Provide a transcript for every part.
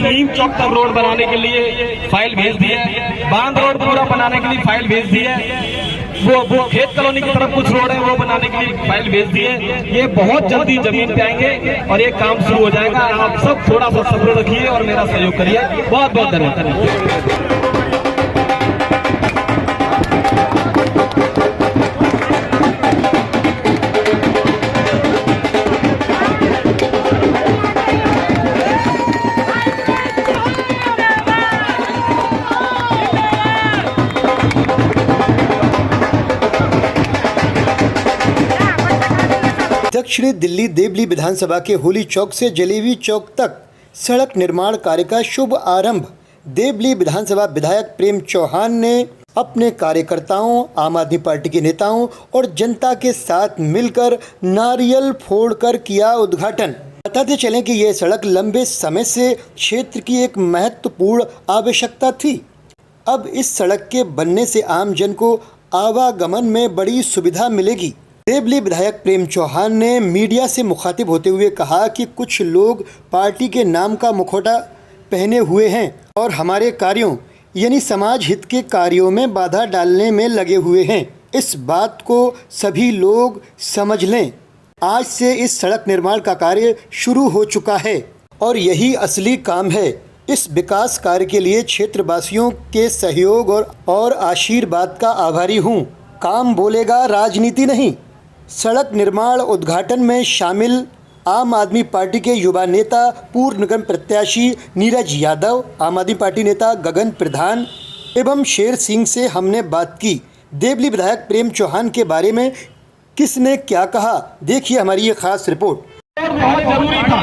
नीम चौक तक रोड बनाने के लिए फाइल भेज दी है, बांध रोड पूरा बनाने के लिए फाइल भेज दी है, वो खेत कॉलोनी की तरफ कुछ रोड है वो बनाने के लिए फाइल भेज दी है। ये बहुत जल्दी जमीन पे आएंगे और ये काम शुरू हो जाएगा। आप सब थोड़ा सा सब्र रखिए और मेरा सहयोग करिए। बहुत बहुत धन्यवाद। दक्षिणी दिल्ली देवली विधानसभा के होली चौक से जलेबी चौक तक सड़क निर्माण कार्य का शुभ आरंभ देवली विधानसभा विधायक प्रेम चौहान ने अपने कार्यकर्ताओं, आम आदमी पार्टी के नेताओं और जनता के साथ मिलकर नारियल फोड़कर किया उद्घाटन। बताते चलें कि यह सड़क लंबे समय से क्षेत्र की एक महत्वपूर्ण आवश्यकता थी। अब इस सड़क के बनने से आम जन को आवागमन में बड़ी सुविधा मिलेगी। देवली विधायक प्रेम चौहान ने मीडिया से मुखातिब होते हुए कहा कि कुछ लोग पार्टी के नाम का मुखौटा पहने हुए हैं और हमारे कार्यों यानी समाज हित के कार्यों में बाधा डालने में लगे हुए हैं। इस बात को सभी लोग समझ लें। आज से इस सड़क निर्माण का कार्य शुरू हो चुका है और यही असली काम है। इस विकास कार्य के लिए क्षेत्रवासियों के सहयोग और आशीर्वाद का आभारी हूँ। काम बोलेगा, राजनीति नहीं। सड़क निर्माण उद्घाटन में शामिल आम आदमी पार्टी के युवा नेता पूर्व निगम प्रत्याशी नीरज यादव, आम आदमी पार्टी नेता गगन प्रधान एवं शेर सिंह से हमने बात की। देवली विधायक प्रेम चौहान के बारे में किसने क्या कहा, देखिए हमारी ये खास रिपोर्ट। बहुत जरूरी था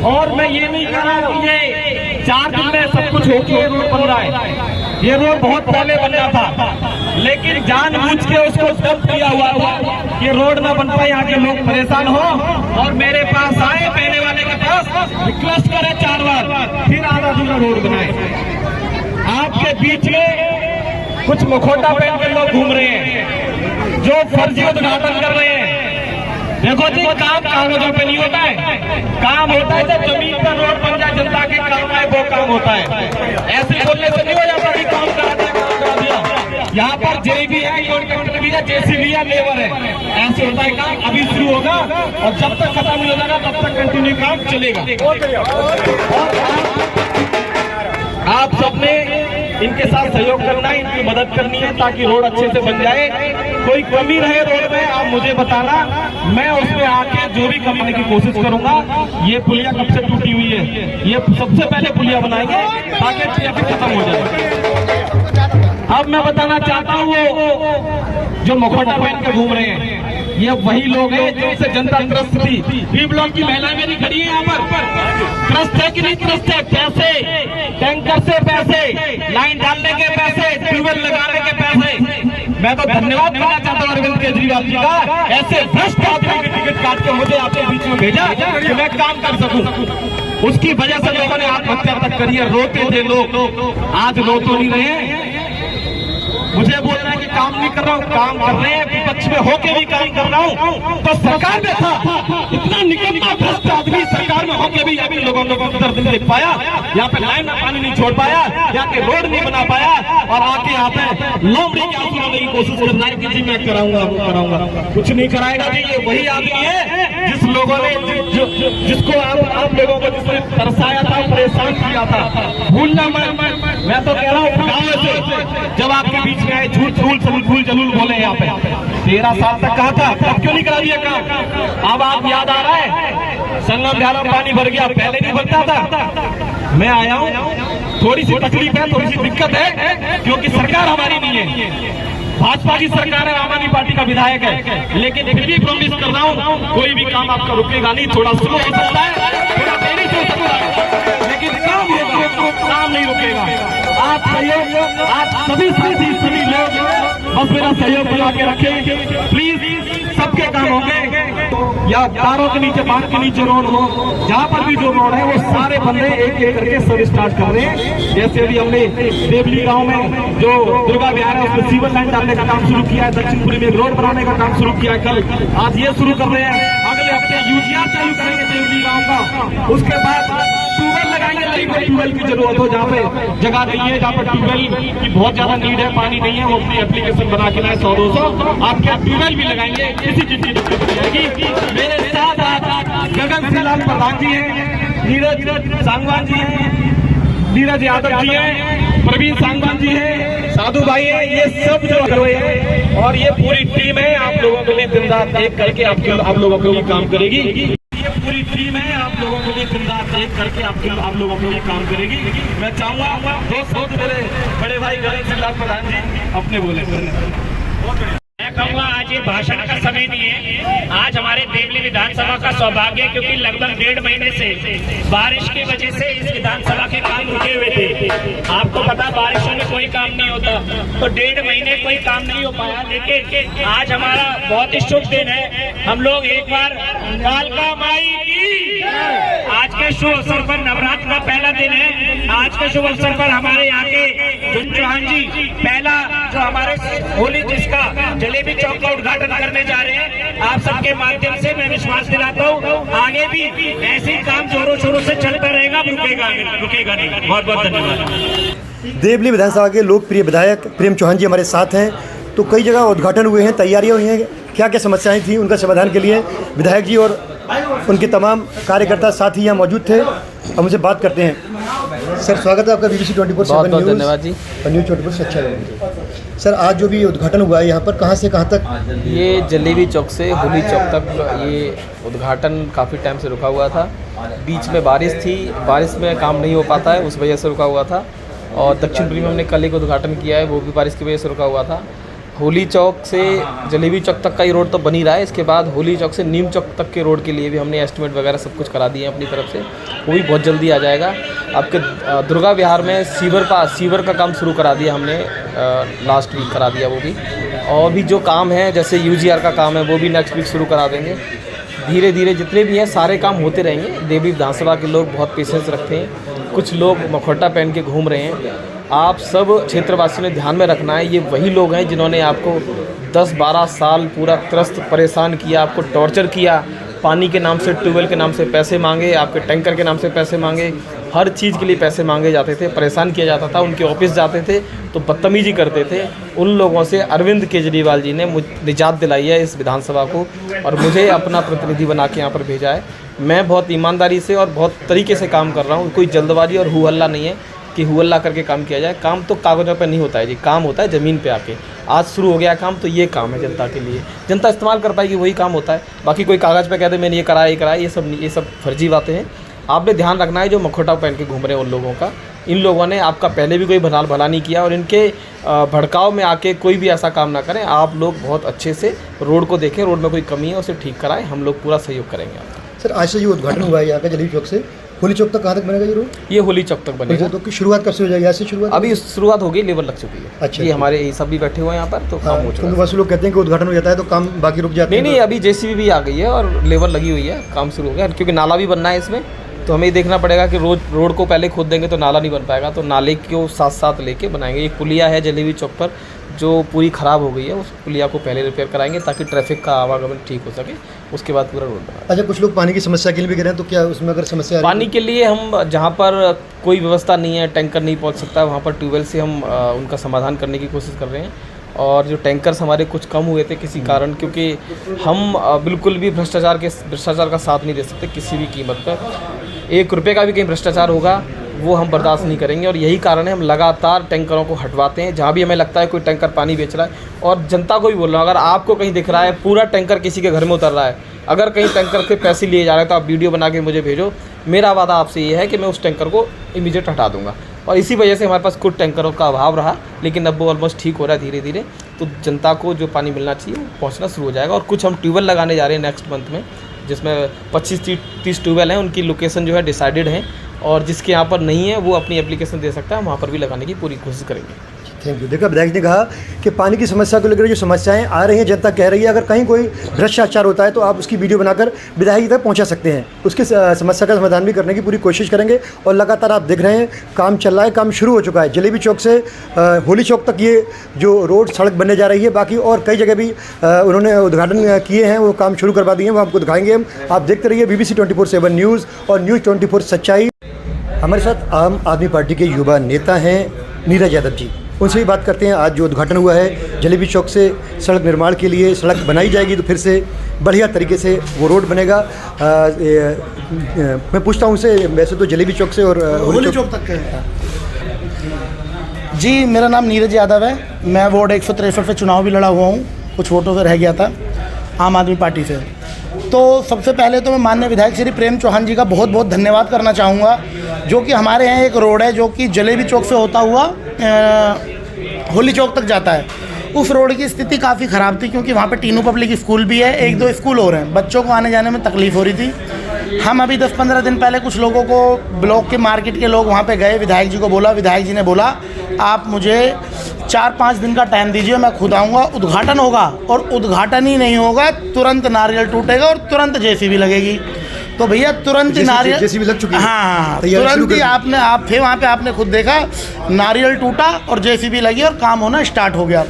और मैं ये नहीं कह रहा कि ये 4 दिन में सब कुछ होके ये रोड बन रहा है। ये रोड बहुत पहले बनना था, लेकिन जानबूझ के उसको डंप किया हुआ था कि रोड ना बन पाए, यहाँ के लोग परेशान हो और मेरे पास आए, पहले वाले के पास रिक्वेस्ट करे 4 बार, फिर आधा दूसरा रोड बनाए। आपके बीच में कुछ मुखौटा पहन के लोग घूम रहे हैं जो फर्जी उद्घाटन कर रहे हैं। देखो जी, काम कागजों पे नहीं होता है, काम होता है जब जमीन पर रोड बन जाए, जनता के काम आए, वो काम होता है। ऐसे बोलने से नहीं हो जाता कि काम करा दिया। यहाँ पर जेबी है, कॉन्ट्रैक्टर भी है, जेसीबी है, लेबर है, ऐसे होता है काम। अभी शुरू होगा और जब तक खत्म नहीं हो जाएगा तब तक कंटिन्यू काम चलेगा। आप सबने इनके साथ सहयोग करना है, इनकी मदद करनी है ताकि रोड अच्छे से बन जाए। कोई कमी रहे रोड में आप मुझे बताना, मैं उसमें आके जो भी कमी की कोशिश करूंगा। ये पुलिया कब से टूटी हुई है, ये सबसे पहले पुलिया बनाएंगे ताकि ट्रैफिक खत्म हो जाए। अब मैं बताना चाहता हूँ, वो जो मुखौटा पहन के घूम रहे हैं ये वही लोग हैं जिनसे जनता त्रस्त थी। बी ब्लॉक की महिलाएं मेरी खड़ी है यहाँ पर, त्रस्त है कि नहीं त्रस्त है? पैसे, टैंकर से पैसे, लाइन डालने के पैसे, ट्यूबवेल लगाने के पैसे। मैं तो धन्यवाद देना चाहता हूँ अरविंद केजरीवाल जी का, ऐसे भ्रष्ट आदमी की टिकट काट के मुझे आपके बीच में भेजा कि मैं काम कर सकूं। उसकी वजह से लोगों ने आत्महत्या तक करी है। रोते थे लोग, आज रो तो नहीं रहे। मुझे बोल रहा है कि काम नहीं कर रहा हूँ, काम कर रहे हैं, विपक्ष में होके भी काम कर रहा हूँ। तो सरकार में था, इतना निकम्मा भ्रष्ट आदमी सरकार में होके भी अभी लोगों को दर्द नहीं देख पाया, यहाँ पे लाइन में पानी नहीं छोड़ पाया, यहाँ के रोड नहीं बना पाया और आके यहाँ पे लोमड़ी के आंसू रोने की कोशिश कर रहा है कि जी मैं कराऊंगा, वो कराऊंगा। कुछ नहीं कराएगा जी। ये वही आदमी है जिस लोगों ने जिसको आप लोगों को जिसने तरसाया था, परेशान किया था। भूलना मैं तो कह रहा हूँ गाँव से जब आपके बीच में आए झूठ झूल जलूल बोले यहाँ पे 13 साल तक कहा था, तब क्यों नहीं करा दिया काम? अब आप याद आ रहा है संगम घाट में पानी भर गया, पहले नहीं भरता था। मैं आया हूँ, थोड़ी सी तकलीफ है, थोड़ी सी दिक्कत है क्योंकि सरकार हमारी नहीं है, भाजपा की सरकार है, आम आदमी पार्टी का विधायक है। लेकिन फिर भी प्रॉमिस कर रहा हूँ कोई भी काम आपका रुकेगा नहीं। थोड़ा स्लो हो सकता है, थोड़ा देरी से हो सकता है, लेकिन काम होगा, काम नहीं रुकेगा। आप सहयोग, आप सभी लोग बस मेरा सहयोग बना के रखें प्लीज। सबके काम होंगे या तारों के नीचे, बांध के नीचे रोड हो, जहाँ पर भी जो रोड है वो सारे बंदे एक एक करके सब स्टार्ट कर रहे हैं। जैसे अभी हमने देवली गांव में जो दुर्गा विहार है उसमें सीवर लाइन डालने का काम शुरू किया है, दक्षिणपुरी में रोड बनाने का काम शुरू किया है कल, आज ये शुरू कर रहे हैं। अगले हफ्ते यूजीआर चालू करेंगे देवली गाँव का, उसके बाद ट्यूबवेल लगाएंगे ट्यूबवेल की जरूरत हो, जहाँ पे जगह नहीं है, जहाँ पर ट्यूबवेल की बहुत ज्यादा नीड है, पानी नहीं है, वो अपनी एप्लीकेशन बना के लाए 100-200 आपके यहाँ ट्यूबवेल भी लगाएंगे, किसी चीज की दिक्कत नहीं आएगी। मेरे साथ गगन सिंह प्रधान जी हैं, नीरज सांगवान जी हैं, नीरज यादव जी हैं, प्रवीण सांगवान जी हैं, साधु भाई हैं, ये सब जो कर रहे हैं और ये पूरी टीम है आप लोगों के लिए दिन रात एक करके आप लोगों के लिए काम करेगी। ये पूरी टीम है आप लोगों के लिए दिन रात एक करके आप लोगों के लिए काम करेगी। मैं चाहूंगा दोस्तों मेरे बड़े भाई गगन सिंह प्रधान जी अपने बोले। मैं कहूँगा आज ये भाषण का समय नहीं है। आज हमारे देवली विधानसभा का सौभाग्य है क्योंकि लगभग 1.5 महीने से बारिश की वजह से इस विधानसभा के काम रुके हुए थे। आपको पता बारिशों में कोई काम नहीं होता, तो 1.5 महीने कोई काम नहीं हो पाया, लेकिन आज हमारा बहुत ही शुभ दिन है। हम लोग एक बार कालका माई की आज के शुभ अवसर पर, नवरात्र का पहला दिन है, आज के शुभ अवसर पर हमारे यहाँ के जुन चौहान जी पहला जो हमारे होली जिसका जलेबी चौक का उद्घाटन करने जा रहे हैं, आप सबके माध्यम से मैं विश्वास दिलाता हूँ आगे भी ऐसे ही काम जोरों शोरों से चलता रहेगा, रुकेगा नहीं। बहुत बहुत धन्यवाद। देवली विधानसभा के लोकप्रिय विधायक प्रेम चौहान जी हमारे साथ हैं। तो कई जगह उद्घाटन हुए हैं, तैयारियां हुई हैं, क्या क्या समस्याएं थी, उनका समाधान के लिए विधायक जी और उनके तमाम कार्यकर्ता साथी यहाँ मौजूद थे। हम उनसे बात करते हैं। सर स्वागत है आपका BBC 24/7 न्यूज़। धन्यवाद जी। और न्यूज़ 24 से अच्छा लगे। सर आज जो भी उद्घाटन हुआ है यहाँ पर कहाँ से कहाँ तक? ये जलेबी चौक से होली चौक तक ये उद्घाटन काफ़ी टाइम से रुका हुआ था। बीच में बारिश थी, बारिश में काम नहीं हो पाता है, उस वजह से रुका हुआ था। और दक्षिण पूर्व में हमने कल एक उद्घाटन किया है, वो भी बारिश की वजह से रुका हुआ था। होली चौक से जलेबी चौक तक का ही रोड तो बन ही रहा है। इसके बाद होली चौक से नीम चौक तक के रोड के लिए भी हमने एस्टिमेट वगैरह सब कुछ करा दिए हैं अपनी तरफ से, वो भी बहुत जल्दी आ जाएगा। आपके दुर्गा विहार में सीवर का काम शुरू करा दिया हमने, लास्ट वीक करा दिया वो भी। और भी जो काम है जैसे UGR का काम है वो भी नेक्स्ट वीक शुरू करा देंगे। धीरे धीरे जितने भी हैं सारे काम होते रहेंगे। देवली विधानसभा के लोग बहुत पेशेंस रखते हैं, कुछ लोग मखौटा पहन के घूम रहे हैं। आप सब क्षेत्रवासियों ने ध्यान में रखना है, ये वही लोग हैं जिन्होंने आपको 10-12 साल पूरा त्रस्त परेशान किया, आपको टॉर्चर किया, पानी के नाम से, ट्यूबवेल के नाम से पैसे मांगे, आपके टैंकर के नाम से पैसे मांगे, हर चीज़ के लिए पैसे मांगे जाते थे, परेशान किया जाता था। उनके ऑफिस जाते थे तो बदतमीजी करते थे। उन लोगों से अरविंद केजरीवाल जी ने निजात दिलाई है इस विधानसभा को, और मुझे अपना प्रतिनिधि बना के यहाँ पर भेजा है। मैं बहुत ईमानदारी से और बहुत तरीके से काम कर रहा हूँ, कोई जल्दबाजी और हु हल्ला नहीं है कि हु हल्ला करके काम किया जाए। काम तो कागज़ों पर नहीं होता है जी, काम होता है ज़मीन पे आके। आज शुरू हो गया काम, तो ये काम है जनता के लिए, जनता इस्तेमाल कर पाएगी, वही काम होता है। बाकी कोई कागज़ पे कहते मैंने ये कराया, ये सब फर्जी बातें हैं। आपने ध्यान रखना है जो मखौटा पहन के घूम रहे हैं उन लोगों का। इन लोगों ने आपका पहले भी कोई भला नहीं किया, और इनके भड़काव में आके कोई भी ऐसा काम ना करें। आप लोग बहुत अच्छे से रोड को देखें, रोड में कोई कमी है उसे ठीक कराएं, हम लोग पूरा सहयोग करेंगे आपका। सर आज से जो उद्घाटन हुआ है यहाँ का जलेबी चौक से होली चौक तक कहाँ तक बनेगा ये रोड? ये होली चौक तक बनेगा। तो शुरुआत कब से हो जाएगी? यहाँ से शुरुआत? अभी शुरुआत हो गई, लेबर लग चुकी है। अच्छा, ये हमारे सब भी बैठे हुए हैं यहाँ पर, तो काम हो चुका है। क्योंकि वैसे लोग कहते हैं कि उद्घाटन हो जाता है तो काम बाकी रुक जाते हैं। नहीं, अभी JCB भी आ गई है और लेबर लगी हुई है, काम शुरू हो गया। क्योंकि नाला भी बनना है इसमें, तो हमें ये देखना पड़ेगा कि रोड को पहले खोद देंगे तो नाला नहीं बन पाएगा, तो नाले को साथ साथ लेके बनाएंगे। एक पुलिया है जलेबी चौक पर जो पूरी ख़राब हो गई है, उस पुलिया को पहले रिपेयर कराएंगे ताकि ट्रैफिक का आवागमन ठीक हो सके, उसके बाद पूरा रोड बना। अच्छा, कुछ लोग पानी की समस्या के लिए भी कह रहे हैं, तो क्या उसमें अगर समस्या पानी के लिए हम जहाँ पर कोई व्यवस्था नहीं है, टैंकर नहीं पहुँच सकता, वहाँ पर ट्यूबवेल से हम उनका समाधान करने की कोशिश कर रहे हैं। और जो टैंकर्स हमारे कुछ कम हुए थे किसी कारण, क्योंकि हम बिल्कुल भी भ्रष्टाचार का साथ नहीं दे सकते किसी भी कीमत पर। 1 रुपये का भी कहीं भ्रष्टाचार होगा वो हम बर्दाश्त नहीं करेंगे, और यही कारण है हम लगातार टैंकरों को हटवाते हैं जहाँ भी हमें लगता है कोई टैंकर पानी बेच रहा है। और जनता को भी बोल रहा हूँ, अगर आपको कहीं दिख रहा है पूरा टैंकर किसी के घर में उतर रहा है, अगर कहीं टैंकर के पैसे लिए जा रहे हैं, तो आप वीडियो बना के मुझे भेजो। मेरा वादा आपसे ये है कि मैं उस टैंकर को इमीडिएट हटा दूँगा। और इसी वजह से हमारे पास कुछ टैंकरों का अभाव रहा, लेकिन अब वो ऑलमोस्ट ठीक हो रहा है धीरे धीरे। तो जनता को जो पानी मिलना चाहिए वो पहुँचना शुरू हो जाएगा। और कुछ हम ट्यूबवेल लगाने जा रहे हैं नेक्स्ट मंथ में, जिसमें 25-30 ट्यूबवेल हैं, उनकी लोकेशन जो है डिसाइडेड है, और जिसके यहाँ पर नहीं है वो अपनी एप्लीकेशन दे सकता है, वहाँ पर भी लगाने की पूरी कोशिश करेंगे। Thank you. देखा विधायक ने कहा कि पानी की समस्या को लेकर जो समस्याएं आ रही हैं, जनता कह रही है अगर कहीं कोई भ्रष्टाचार होता है तो आप उसकी वीडियो बनाकर विधायक जी तक पहुंचा सकते हैं, उसकी समस्या का समाधान भी करने की पूरी कोशिश करेंगे। और लगातार आप देख रहे हैं काम चल रहा है, काम शुरू हो चुका है। जलेबी चौक से होली चौक तक ये जो रोड सड़क बनने जा रही है, बाकी और कई जगह भी उन्होंने उद्घाटन किए हैं, वो काम शुरू करवा दिए हैं, वो आपको दिखाएंगे हम। आप देखते रहिए BBC 24/7 न्यूज़ और न्यूज़ 24 सच्चाई। हमारे साथ आम आदमी पार्टी के युवा नेता हैं नीरज यादव जी, उनसे भी बात करते हैं। आज जो उद्घाटन हुआ है जलेबी चौक से सड़क निर्माण के लिए, सड़क बनाई जाएगी तो फिर से बढ़िया तरीके से वो रोड बनेगा। मैं पूछता हूँ उनसे, वैसे तो जलेबी चौक से और होली चौक तक है। जी, मेरा नाम नीरज यादव है। मैं वार्ड 163 से चुनाव भी लड़ा हुआ हूँ, कुछ वोटों से रह गया था आम आदमी पार्टी से। तो सबसे पहले तो मैं माननीय विधायक श्री प्रेम चौहान जी का बहुत बहुत धन्यवाद करना चाहूँगा, जो कि हमारे यहाँ एक रोड है जो कि जलेबी चौक से होता हुआ होली चौक तक जाता है। उस रोड की स्थिति काफ़ी ख़राब थी, क्योंकि वहाँ पे टीनू पब्लिक स्कूल भी है, 1-2 स्कूल और हैं, बच्चों को आने जाने में तकलीफ़ हो रही थी। हम अभी 10-15 दिन पहले कुछ लोगों को, ब्लॉक के मार्केट के लोग वहाँ पे गए, विधायक जी को बोला, विधायक जी ने बोला आप मुझे 4-5 दिन का टाइम दीजिए, मैं खुद आऊँगा, उद्घाटन होगा, और उद्घाटन ही नहीं होगा तुरंत नारियल टूटेगा और तुरंत जेसीबी लगेगी। तो भैया तुरंत ही नारियल जेसीबी लग चुकी है। हाँ, तुरंत ही आप फिर वहाँ पे आपने खुद देखा नारियल टूटा और जेसीबी लगी और काम होना स्टार्ट हो गया।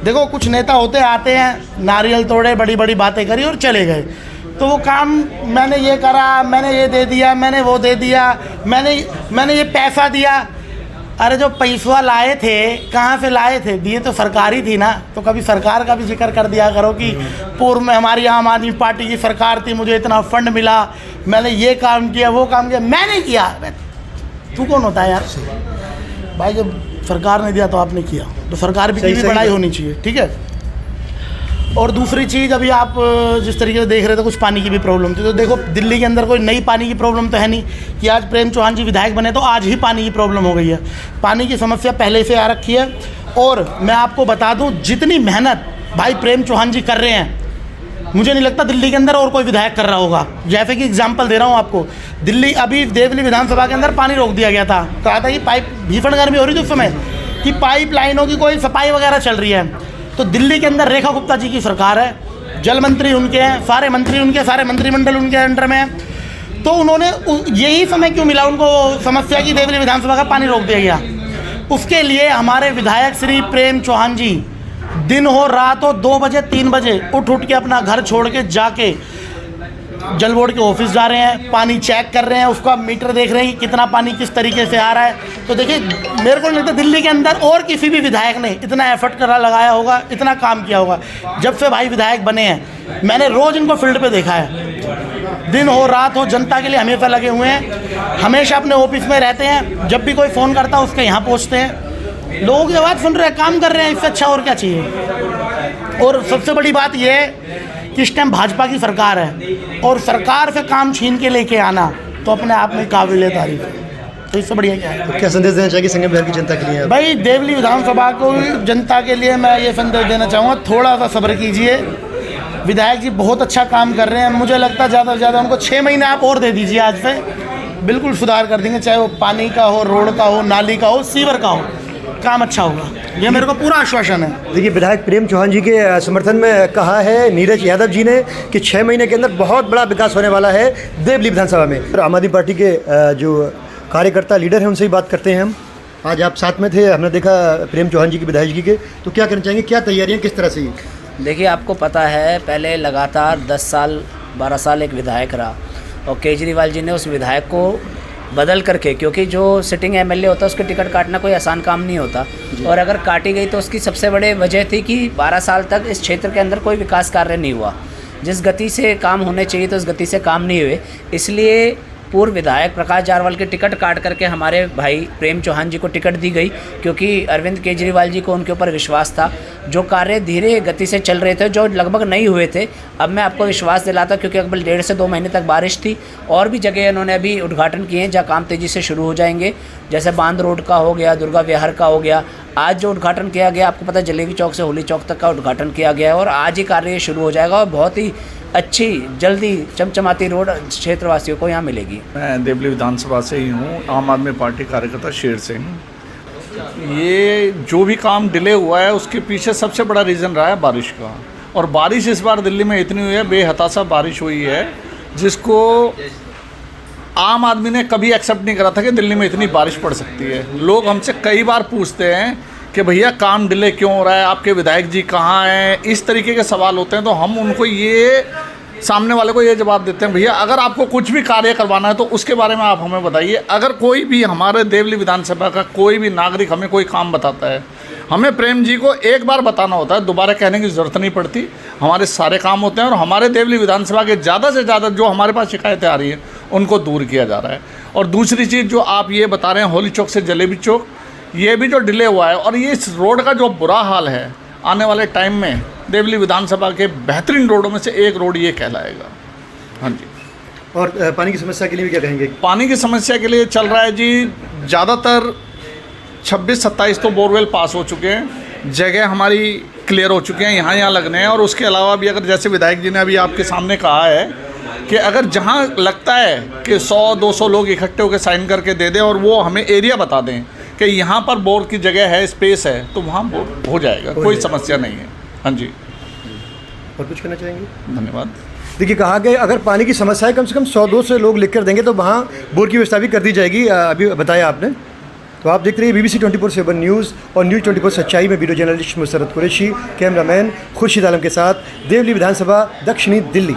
देखो, कुछ नेता होते आते हैं, नारियल तोड़े, बड़ी बड़ी बातें करी और चले गए। तो वो काम मैंने ये करा, मैंने ये दे दिया, मैंने वो दे दिया, मैंने ये पैसा दिया। अरे जो पैसा लाए थे कहाँ से लाए थे? दिए तो सरकारी थी ना। तो कभी सरकार का भी जिक्र कर दिया करो कि पूर्व में हमारी आम आदमी पार्टी की सरकार थी, मुझे इतना फंड मिला, मैंने ये काम किया, वो काम किया। मैंने किया? तू कौन होता है यार? भाई जब सरकार ने दिया तो आपने किया, तो सरकार की भी बड़ाई होनी चाहिए, ठीक है। और दूसरी चीज़, अभी आप जिस तरीके से देख रहे थे कुछ पानी की भी प्रॉब्लम थी, तो देखो दिल्ली के अंदर कोई नई पानी की प्रॉब्लम तो है नहीं कि आज प्रेम चौहान जी विधायक बने तो आज ही पानी की प्रॉब्लम हो गई है। पानी की समस्या पहले से आ रखी है। और मैं आपको बता दूं, जितनी मेहनत भाई प्रेम चौहान जी कर रहे हैं, मुझे नहीं लगता दिल्ली के अंदर और कोई विधायक कर रहा होगा। जैसे कि एग्जाम्पल दे रहा हूँ आपको, दिल्ली अभी देवली विधानसभा के अंदर पानी रोक दिया गया था, कहा था कि पाइप, भीषण गर्मी हो रही थी उस समय, कि पाइप लाइनों की कोई सफाई वगैरह चल रही है। तो दिल्ली के अंदर रेखा गुप्ता जी की सरकार है, जल मंत्री उनके हैं, सारे मंत्री उनके, सारे मंत्रिमंडल उनके अंडर में है। तो उन्होंने यही समय क्यों मिला उनको समस्या की देवली विधानसभा का पानी रोक दिया गया? उसके लिए हमारे विधायक श्री प्रेम चौहान जी दिन हो रात हो 2 बजे 3 बजे उठ के अपना घर छोड़ के जाके जल बोर्ड के ऑफिस जा रहे हैं, पानी चेक कर रहे हैं, उसका मीटर देख रहे हैं कि कितना पानी किस तरीके से आ रहा है। तो देखिए, मेरे को नहीं लगता दिल्ली के अंदर और किसी भी विधायक ने इतना एफर्ट करा लगाया होगा, इतना काम किया होगा। जब से भाई विधायक बने हैं, मैंने रोज़ इनको फील्ड पे देखा है, दिन हो रात हो जनता के लिए हमेशा लगे हुए हैं, हमेशा अपने ऑफिस में रहते हैं। जब भी कोई फ़ोन करता है उसके यहाँ पहुँचते हैं, लोगों की आवाज़ सुन रहे हैं, काम कर रहे हैं, इससे अच्छा और क्या चाहिए। और सबसे बड़ी बात यह है कि इस टाइम भाजपा की सरकार है, और सरकार से काम छीन के लेके आना तो अपने आप में काबिल तारीफ है। तो इससे बढ़िया क्या है? तो क्या संदेश देना चाहिए संगम बिहार की जनता के लिए? भाई देवली विधानसभा को जनता के लिए मैं ये संदेश देना चाहूँगा, थोड़ा सा सब्र कीजिए। विधायक जी बहुत अच्छा काम कर रहे हैं, मुझे लगता है ज़्यादा से ज़्यादा उनको 6 महीने आप और दे दीजिए, आज से बिल्कुल सुधार कर देंगे, चाहे वो पानी का हो, रोड का हो, नाली का हो, सीवर का हो, काम अच्छा होगा, ये मेरे को पूरा आश्वासन है। देखिए, विधायक प्रेम चौहान जी के समर्थन में कहा है नीरज यादव जी ने कि 6 महीने के अंदर बहुत बड़ा विकास होने वाला है देवली विधानसभा में। और आम आदमी पार्टी के जो कार्यकर्ता लीडर हैं उनसे ही बात करते हैं हम। आज आप साथ में थे, हमने देखा प्रेम चौहान जी की विधायक जी के, तो क्या करना चाहेंगे, क्या तैयारियाँ किस तरह से? देखिए, आपको पता है पहले लगातार 10 साल 12 साल एक विधायक रहा, और केजरीवाल जी ने उस विधायक को बदल करके, क्योंकि जो सिटिंग एमएलए होता है उसके टिकट काटना कोई आसान काम नहीं होता, और अगर काटी गई तो उसकी सबसे बड़ी वजह थी कि 12 साल तक इस क्षेत्र के अंदर कोई विकास कार्य नहीं हुआ। जिस गति से काम होने चाहिए तो उस गति से काम नहीं हुए, इसलिए पूर्व विधायक प्रकाश जारवाल के टिकट काट करके हमारे भाई प्रेम चौहान जी को टिकट दी गई, क्योंकि अरविंद केजरीवाल जी को उनके ऊपर विश्वास था। जो कार्य धीरे गति से चल रहे थे, जो लगभग नहीं हुए थे, अब मैं आपको विश्वास दिलाता, क्योंकि अगले 1.5 से 2 महीने तक बारिश थी, और भी जगह उन्होंने अभी उद्घाटन किए हैं जहाँ काम तेज़ी से शुरू हो जाएंगे, जैसे बांध रोड का हो गया, दुर्गा विहार का हो गया। आज जो उद्घाटन किया गया, आपको पता है जलेबी चौक से होली चौक तक का उद्घाटन किया गया है, और आज ही कार्य शुरू हो जाएगा, और बहुत ही अच्छी जल्दी चमचमाती रोड क्षेत्रवासियों को यहाँ मिलेगी। मैं देवली विधानसभा से ही हूँ, आम आदमी पार्टी कार्यकर्ता शेर सिंह। ये जो भी काम डिले हुआ है उसके पीछे सबसे बड़ा रीज़न रहा है बारिश का, और बारिश इस बार दिल्ली में इतनी हुई है, बेहताशा बारिश हुई है, जिसको आम आदमी ने कभी एक्सेप्ट नहीं करा था कि दिल्ली में इतनी बारिश पड़ सकती है। लोग हमसे कई बार पूछते हैं कि भैया काम डिले क्यों हो रहा है, आपके विधायक जी कहाँ हैं, इस तरीके के सवाल होते हैं। तो हम उनको ये सामने वाले को ये जवाब देते हैं, भैया अगर आपको कुछ भी कार्य करवाना है तो उसके बारे में आप हमें बताइए। अगर कोई भी हमारे देवली विधानसभा का कोई भी नागरिक हमें कोई काम बताता है, हमें प्रेम जी को एक बार बताना होता है, दोबारा कहने की ज़रूरत नहीं पड़ती। हमारे सारे काम होते हैं और हमारे देवली विधानसभा के ज़्यादा से ज़्यादा जो हमारे पास शिकायतें आ रही हैं उनको दूर किया जा रहा है। और दूसरी चीज़ जो आप ये बता रहे हैं होली चौक से जलेबी चौक, ये भी जो डिले हुआ है और ये इस रोड का जो बुरा हाल है, आने वाले टाइम में देवली विधानसभा के बेहतरीन रोडों में से एक रोड ये कहलाएगा। हाँ जी। और पानी की समस्या के लिए भी क्या कहेंगे? पानी की समस्या के लिए चल रहा है जी, ज़्यादातर 26-27 तो बोरवेल पास हो चुके हैं, जगह हमारी क्लियर हो चुके हैं, यहाँ लगने हैं। और उसके अलावा भी अगर जैसे विधायक जी ने अभी आपके सामने कहा है कि अगर जहाँ लगता है कि 100-200 लोग इकट्ठे होकर साइन करके दे दें और वो हमें एरिया बता दें कि यहाँ पर बोर की जगह है, स्पेस है, तो वहाँ बोर हो जाएगा, कोई समस्या नहीं है। हाँ जी। और कुछ कहना चाहेंगे? धन्यवाद। देखिए, कहा गया अगर पानी की समस्या है कम से कम 100-200 लोग लिख कर देंगे तो वहाँ बोर की व्यवस्था भी कर दी जाएगी, अभी बताया आपने। तो आप देख रहे हैं BBC 24/7 न्यूज़ और न्यूज़ 24 सच्चाई में video journalist Musarrat Qureshi, cameraman Khurshid Alam के साथ, देवली विधानसभा, दक्षिणी दिल्ली।